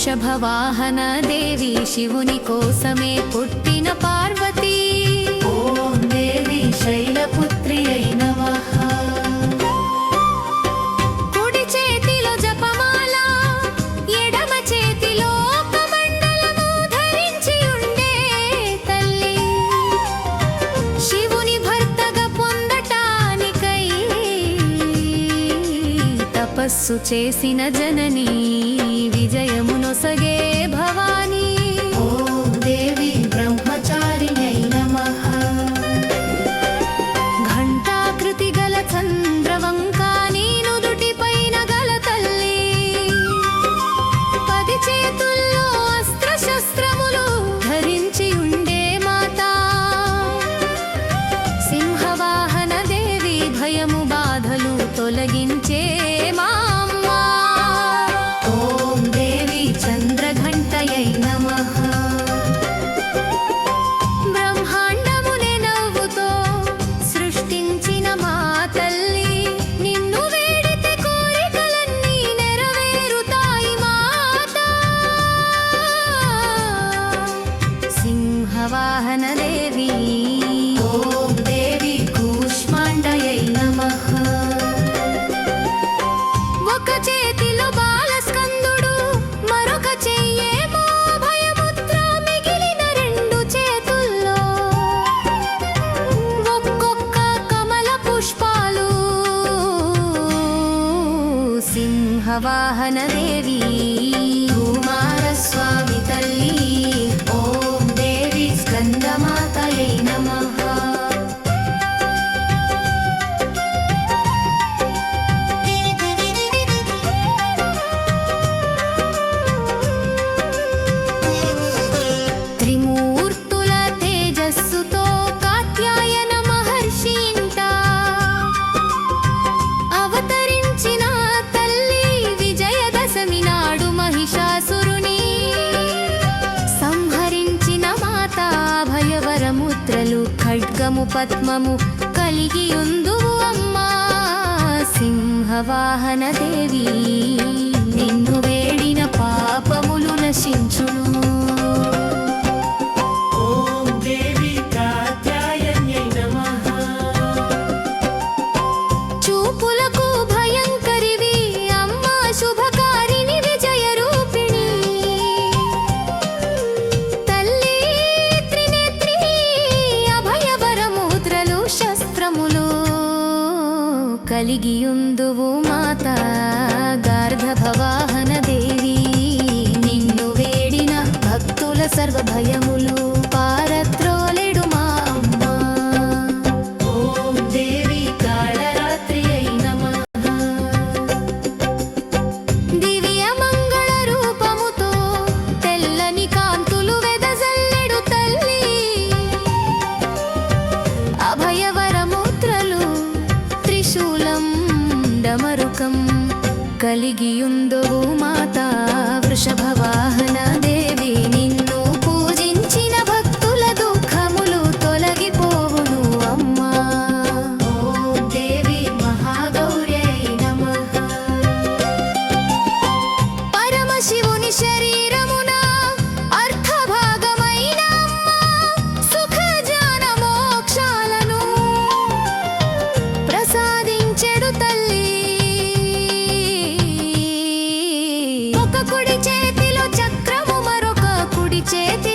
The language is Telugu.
వృషభవాహన దేవి శివుని కోసమే పుట్టిన పార్వతీ. ఓం దేవి శైలపుత్రి అయి నమః. కుడి చేతిలో జపమాల, ఎడమ చేతిలో కమండలము ధరించి ఉండే తల్లి. శివుని భర్తగా పొందటానికై తపస్సు చేసిన జననీ, విజయమునొసగే భవానీ. ఓం దేవి బ్రహ్మచారిణి అయి నమః. ఘంటాకృతి గల చంద్రవంకా నీ నుదుటి పైన గల తల్లి. 10 చేతుల్లో అస్త్రశస్త్రములు ధరించి ఉండే మాతా. సింహవాహన దేవి భయము బాధలు తొలగించే మా అమ్మ. ఓం దేవి చంద్రఘంటయై నమః. బ్రహ్మాండమునే నవ్వుతో సృష్టించిన మా తల్లి. నిన్ను వేడితే కోరికలన్నీ నెరవేరుతాయి మాతా. సింహవాహన దేవి. ఓం దేవి కూష్మాండయై నమః. ఒక చేతిలో బాలస్కందుడు, మరొక చెయ్యేమో భయముద్ర. మిగిలిన 2 చేతుల్లో ఒక్కొక్క కమల పుష్పాలు. సింహవాహన దేవి. కుమారస్వామి తల్లి. ఓం దేవి స్కందమాతయై నమః. త్రిమూర్తుల తేజస్సుతో కాత్యాయన మహర్షి ఇంట అవతరించిన తల్లి. విజయదశమి నాడు మహిషాసురుని సంహరించిన మాత. భయవరముద్రలు ఖడ్గము పద్మము కలిగి ఉందువు అమ్మా. సింహవాహన దేవి. నిన్ను వేడిన పాపములు నశించును. ఓం దేవి కాత్యాయన్యై నమః. చూపులకు భయంకరివి అమ్మా, శుభకారిణి విజయ రూపిణి. తల్లి త్రినేత్రి. అభయవరముద్రలు శస్త్రములు కలిగియుందువు మాత. గార్ధభవాహన దేవి. నిన్ను వేడిన భక్తుల సర్వ భయములు పారత్రోలెడు మా అమ్మ. ఓం దేవి కాళరాత్రి అయి నమః. దివ్య మంగళ రూపముతో తెల్లని కాంతులు వెదజల్లెడు తల్లి. అభయవరముద్రలు త్రిశూలం డమరుకం కలిగియుందువు మాతా. వృషభవాహన దేవి. నిన్ను పూజించిన భక్తుల దుఃఖములు తొలగిపోవును అమ్మా. ఓం దేవి మహాగౌర్యై నమః. పరమశివుని శరీరమున అర్థభాగమైన అమ్మ. సుఖ జ్ఞాన మోక్షాలను ప్రసాదించెడు తల్లి. ఒక కుడి చేతిలో చక్రము, మరొక కుడి చేతి